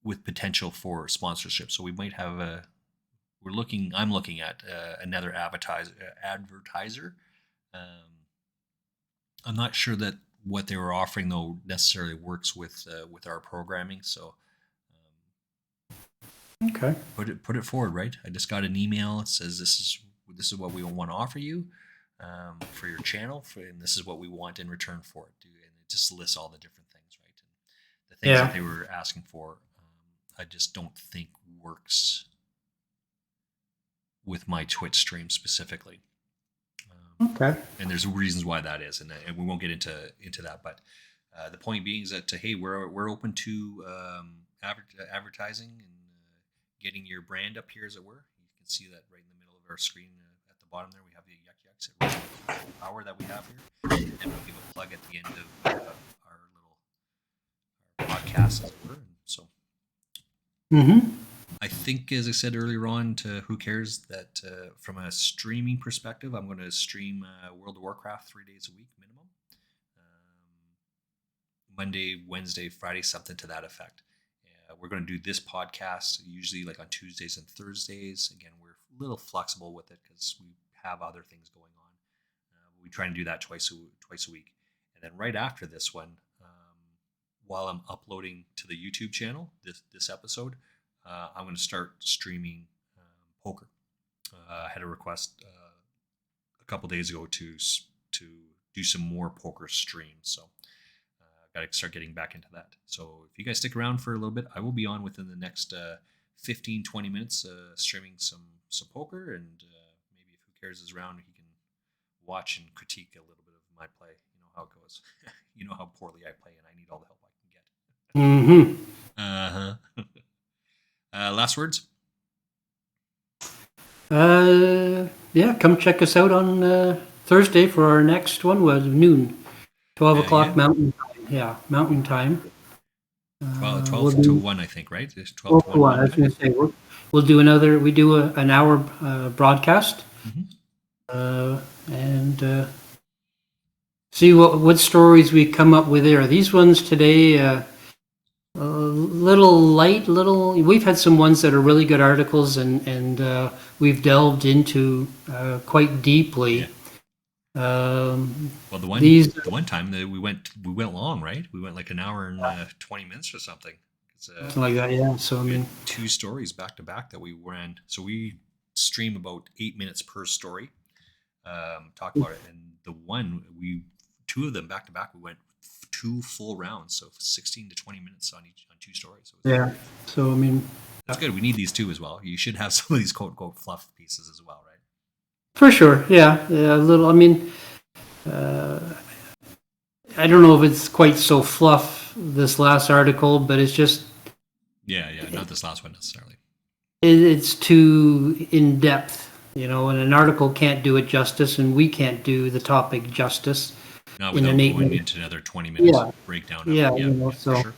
with potential for sponsorship. So we might have I'm looking at another advertiser. I'm not sure that what they were offering though necessarily works with our programming. So okay, put it forward, right? I just got an email. It says this is what we want to offer you for your channel, and this is what we want in return for it. And it just lists all the different things, right? And the things that they were asking for, I just don't think works with my Twitch stream specifically. Okay. And there's reasons why that is, and we won't get into that. But the point being is that hey, we're open to advertising and getting your brand up here, as it were. You can see that right in the middle of our screen at the bottom there. We have the Yuck Yucks power that we have here, and we'll give a plug at the end of our podcast, as it were. So. I think, as I said earlier on, to who cares, that from a streaming perspective, I'm going to stream World of Warcraft 3 days a week minimum. Monday, Wednesday, Friday, something to that effect. We're going to do this podcast usually like on Tuesdays and Thursdays. Again, we're a little flexible with it because we have other things going on. We try and do that twice a week. And then right after this one, while I'm uploading to the YouTube channel, this episode, I'm going to start streaming poker. I had a request a couple days ago to do some more poker streams, so got to start getting back into that. So if you guys stick around for a little bit, I will be on within the next 15-20 minutes streaming some poker, and maybe if Who Cares is around, he can watch and critique a little bit of my play. You know how it goes. You know how poorly I play, and I need all the help I can get. Last words? Yeah, come check us out on Thursday for our next one. Was noon, 12 o'clock Mountain Time. Yeah, Mountain Time. 12 to 1, I think, right? It's 12 to 1. I was going to say, we'll do another, we do an hour broadcast. And see what stories we come up with there. These ones today, a little light, we've had some ones that are really good articles, and we've delved into quite deeply. Yeah. Well, the one time that we went long, right? We went like an hour and 20 minutes or something. Something like that, yeah. So I mean, 2 stories back to back that we ran. So we stream about 8 minutes per story. Talk about it, and the 2 of them back to back, we went 2 full rounds, so 16 to 20 minutes on 2 stories. So so I mean, that's good. We need these too as well. You should have some of these quote unquote fluff pieces as well, right? For sure, yeah, a little. I mean, I don't know if it's quite so fluff, this last article, but it's just not this last one necessarily. It's too in depth, and an article can't do it justice, and we can't do the topic justice. Not without going into another 20 minutes breakdown. For sure.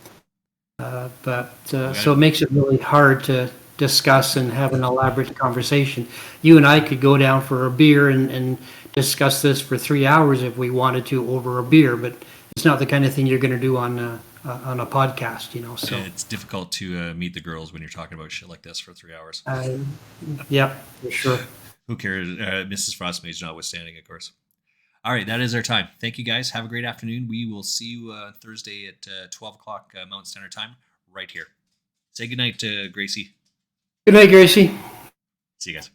So it makes it really hard to discuss and have an elaborate conversation. You and I could go down for a beer and discuss this for 3 hours if we wanted to over a beer, but it's not the kind of thing you're going to do on a podcast, so. It's difficult to meet the girls when you're talking about shit like this for 3 hours. Yeah, for sure. Who cares? Mrs. Frostmaid's notwithstanding, of course. All right, that is our time. Thank you, guys. Have a great afternoon. We will see you Thursday at 12 o'clock Mountain Standard Time right here. Say goodnight to Gracie. Good night, Gracie. See you guys.